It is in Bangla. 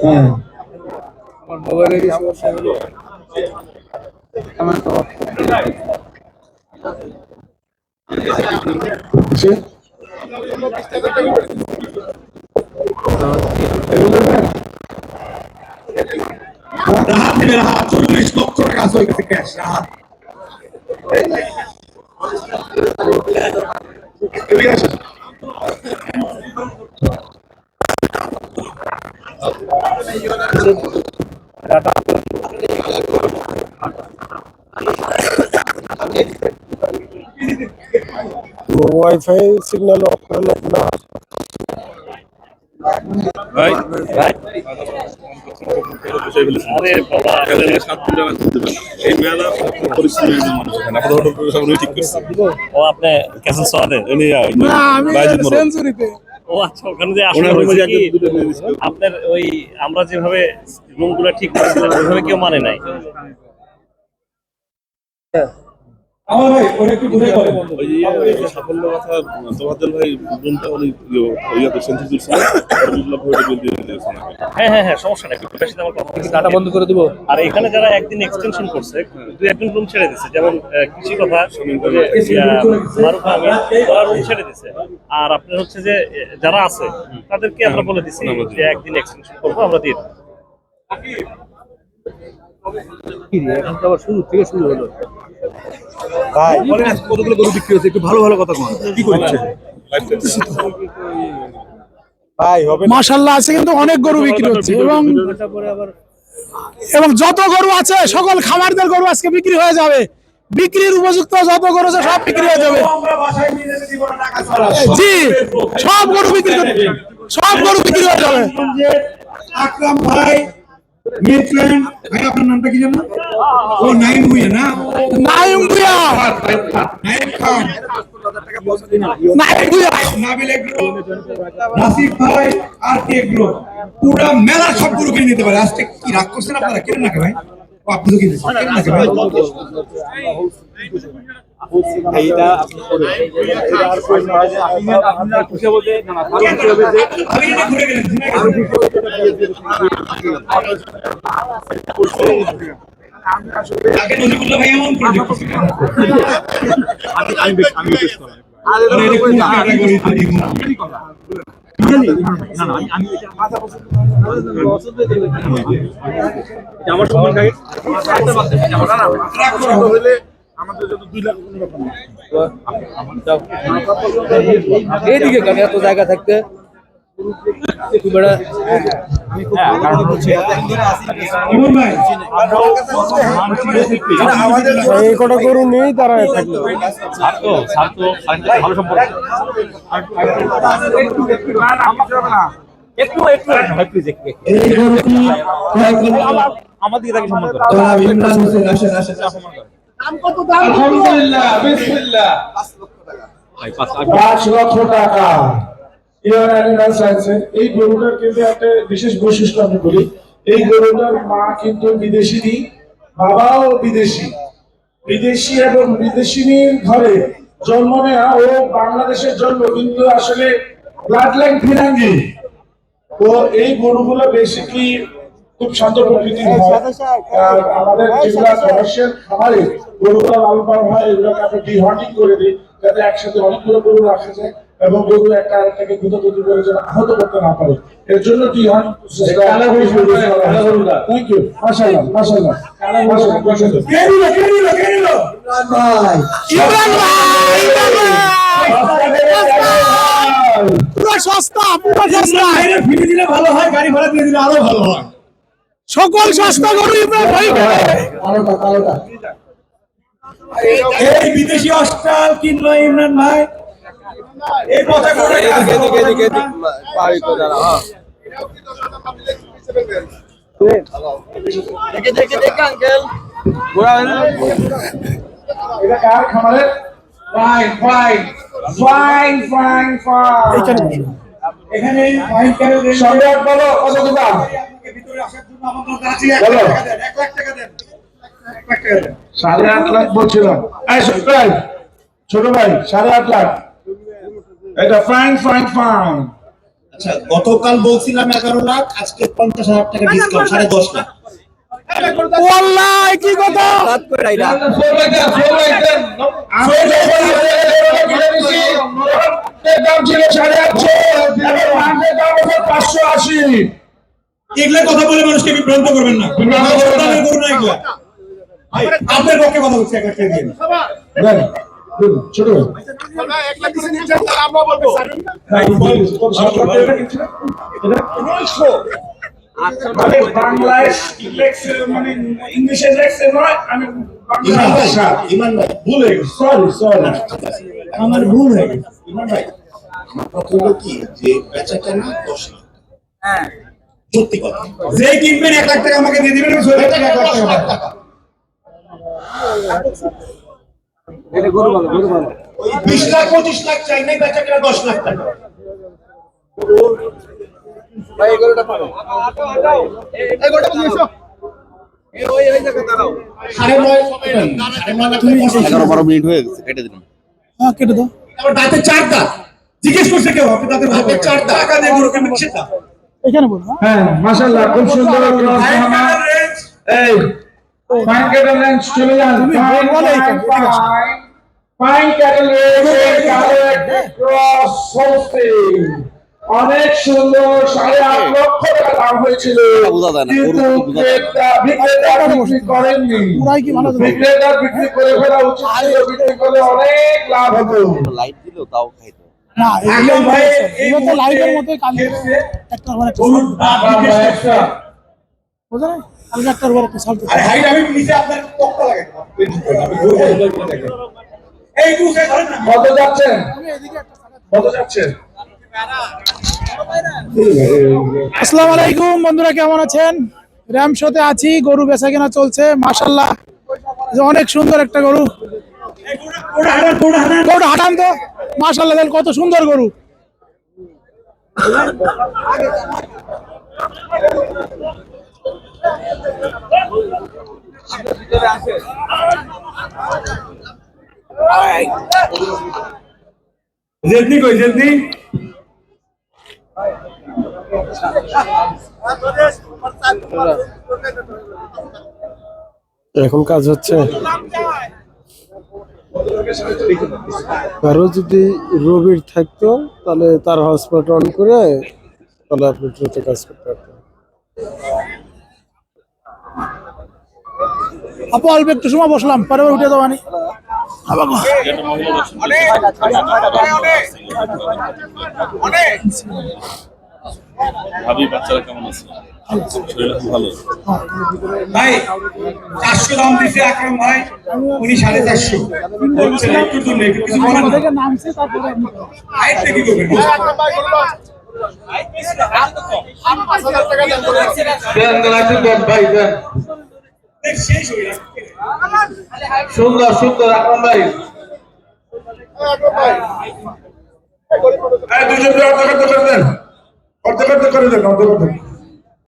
হ্যাঁ আমার মোবাইলের সমস্যা হলো আমার তো রাহাত 40 লক্ষ টাকা আছে ওই cash Rahat wifi signal of করলে না ভাই আরে বাবা এই মেলা পরিস্থিতি মানুষ এখানে আপনাদের হোটেল সব ঠিক করছে ও আপনি ক্যাসেল সোয়াদে না আমি সেঞ্চুরিতে ও আচ্ছা ওখানে যে আসলে হয়েছে কি আপনার ওই আমরা যেভাবে রুমগুলো ঠিক করেছিলাম ওইভাবে কেউ মানে নাই আমার ভাই ওরা একটু বুঝে বলেন ওই সাফল্য কথা তোমাদের ভাই রুমটা অনেক ইয়াতে সেন্সিটিভ ছিল হ্যাঁ সমস্যা নাই একটু বেশি আমার কথা ডাটা বন্ধ করে দিব আর এখানে যারা একদিন এক্সটেনশন করছে দুই একদিন রুম ছেড়ে দিচ্ছে যেমন কৃষি কথা মারুফ আমিন ওরা রুম ছেড়ে দিচ্ছে আর আপনার হচ্ছে যে যারা আছে তাদেরকে আমরা বলে দিচ্ছি যে একদিন এক্সটেনশন করবো আমরা দিয়ে দেবো এখন তো আবার শুরু থেকে শুরু হলো ভাই বলেন কতগুলো গরু বিক্রি হচ্ছে একটু ভালো ভালো কথা বলেন কি করছে ভাই হবে মাশাআল্লাহ আছে কিন্তু অনেক গরু বিক্রি হচ্ছে এবং যত গরু আছে সকল খামারদের গরু আজকে বিক্রি হয়ে যাবে বিক্রির উপযুক্ত যত গরু আছে সব বিক্রি হয়ে যাবে জি সব গরু বিক্রি হয়ে যাবে আকরাম ভাই মিট ফ্রেন্ড ভাই আপনার নামটা কি জানেন ও নাইম ভুইয়া না নাইম ভুইয়া নাইম খান নাইম ভুইয়া নাবিল এগ্রো নাসিফ ভাই আর কে এগ্রো পুরো মেলা সব গরু কিনে নিতে পারে আজকে কি রাগ করছেন আপনারা কেন না ভাই ও আপনি তো কিনেছেন কেন না ভাই এইটা আপনি করে আর কোন আপনি খুশি বলতে না না ভালো খুশি হবে যে আমি এটা ঘুরে গেলেন আগে নজিবুল্লাহ ভাই এমন করে দেখছি আমি রিকোয়েস্ট করি আরে এটা কোন জায়গা গরি থাকি না না আমি এটা মাথা পছন্দ এটা আমার সম্মান গাইড হলে আমাদের যত 2 লাখ এইদিকে কেন এত জায়গা থাকতে ইমন ভাই এই কটা গরু নেই তারা থাকলো ভালো সম্পর্ক একটু ভাই প্লিজ এই গরুটি আমার দিকে তাকে সম্মান করো ইমরান হোসেন আসেন দাম কত দাম আলহামদুলিল্লাহ বিসমিল্লাহ 5 লক্ষ টাকা এই গরুটার কিন্তু একটা বিশেষ বৈশিষ্ট্য আমি বলি এই গরুটার মা কিন্তু বিদেশিনী বাবাও বিদেশি এবং বিদেশিনীর ঘরে জন্ম নেওয়া ও বাংলাদেশের জন্ম কিন্তু আসলে ব্লাড লাইন ফিরাঙ্গি তো এই গরুগুলো বেসিকলি খুব শান্ত প্রকৃতির হয় আর আমাদের যেগুলা কমার্শিয়াল খামারে গরুগুলো লালন পালন হয় এগুলোকে আমরা ডিহর্নিং করে দিই যাতে একসাথে অনেকগুলো গরু রাখা যায় এবং গরু একটা আরেকটাকে গুঁতোগুঁতি করে যেন আহত করতে না পারে এর জন্য ডিহর্নিং থ্যাংক ইউ মাশাআল্লাহ কে নিল ভাই ইমরান পুরো সস্তা ফিরে দিলে ভালো হয় গাড়ি ভাড়া দিয়ে দিলে আরো ভালো হয় সকল সস্তা গরু ইমরান ভাই কালোটা এই বিদেশি অস্ট্রাল কিনলো ইমরান ভাই এই কথা করে পারি তো দাঁড়া দেখে আঙ্কেল গোড়া এটা কার খামারে ফাইন এখানে ফাইন কেন সম্রাট বলো কত দিবা ভিতরে আসার জন্য আমাদের কাছে 1 লাখ টাকা দেন 1 লাখ টাকা দেন 8.5 লাখ বলছিলাম এই ছোট ভাই 8.5 লাখ এটা ফাইন আচ্ছা, গতকাল বলছিলাম 11 লাখ, আজকে 50,000 টাকা ডিসকাউন্ট, 10.5 লাখ। ওয়াল্লাহ কি কথা দাম ছিল 850 এবং মার্কেট দাম হলো 580। এগুলা কথা বলে মানুষকে বিভ্রান্ত করবেন না, সন্তানের গরু না এগুলা। আপনার পক্ষে কথা বলছি, এক একটা দিয়ে ছোট মানে বাংলায় লেখছে, মানে ইংলিশে লেখছে নয়, আমি বাংলা ভাষা ইমান ভাই, ভুলে গেছি, সরি আমার ভুল হয়ে গেছে। ইমান ভাই, আমার কথা হলো কি যে বেচাটা না 10 লাখ। হ্যাঁ, সত্যি কথা। যে কিনবেন 1 লাখ টাকা আমাকে দিয়ে দিবেন, আমি 6 লাখ টাকা 1 লাখ টাকা ওই 20 লাখ 25 লাখ চাই নাই, বেচাটা 10 লাখ টাকা। সাড়ে নয়, 11-12 মিনিট হয়ে গেছে, কেটে দিলাম। হ্যাঁ কেটে দাও আমার দাঁতে 4 দাঁত। জিজ্ঞেস করছে কেউ, আপনি তাদের দাঁতে 4 দাঁত। টাকা দিয়ে গরু কিনবেন সেটা। এখানে বলো হ্যাঁ মাশাআল্লাহ, খুব সুন্দর ক্রস ধারণা। এই ফাইন ক্যাটেল রেঞ্জ চলে যান, fine cattle range cross hosting অনেক সুন্দর, 8.5 লক্ষ টাকা দাম হয়েছিল, বোঝা যায় না, কিন্তু বিক্রেতা বিক্রি করেননি। পুরাই কি ভালো বিক্রেতা বিক্রি করে ফেলা উচিত ছিল, বিক্রি করলে অনেক লাভ হতো। লাইট দিলেও তাও খাইতো। না এগুলো এখন ভাই এগুলো তো লাইভের মতোই কাজ একটা মানে বোঝা না কালকে একটার উপর একটা সালতে আরে হাইট আমি নিচে আপনার তক্তা লাগে, আমি গরু দেখেন এই গুছে ধরেন না। কত যাচ্ছেন, কত যাচ্ছেন? আসসালামু আলাইকুম বন্ধুরা, কেমন আছেন? র্যাম শোতে আছি, গরু বেচা কেনা চলছে মাশাআল্লাহ। অনেক সুন্দর একটা গরু, গরুটা হাঁটান তো মাশাআল্লাহ, দেখেন কত সুন্দর গরু। জেদনি কই জেদনি? এখন কাজ হচ্ছে। আরো যদি রবির থাকতো তাহলে তার হটস্পট অন করে তাহলে আপনি দ্রুত কাজ করতে পারতেন। আপু অল্প একটু সময় বসলাম, পরে উঠে দেওয়া নি। ভাবি বাচ্চারা কেমন আছে? শরীর ভালো? ভাই 400 দাম দিছে আকরাম ভাই, উনি 450 বলছে একটু জন্য একটু কিছু বলেন না। থেকে নামছে তারপরে হাইট কি করবেন? শেষ হয়ে গেছে। সুন্দর সুন্দর আকরাম ভাই, দুজন অর্ধ করতে করে দেন, অর্ধ করতে করে দেন, অর্ধ করতে।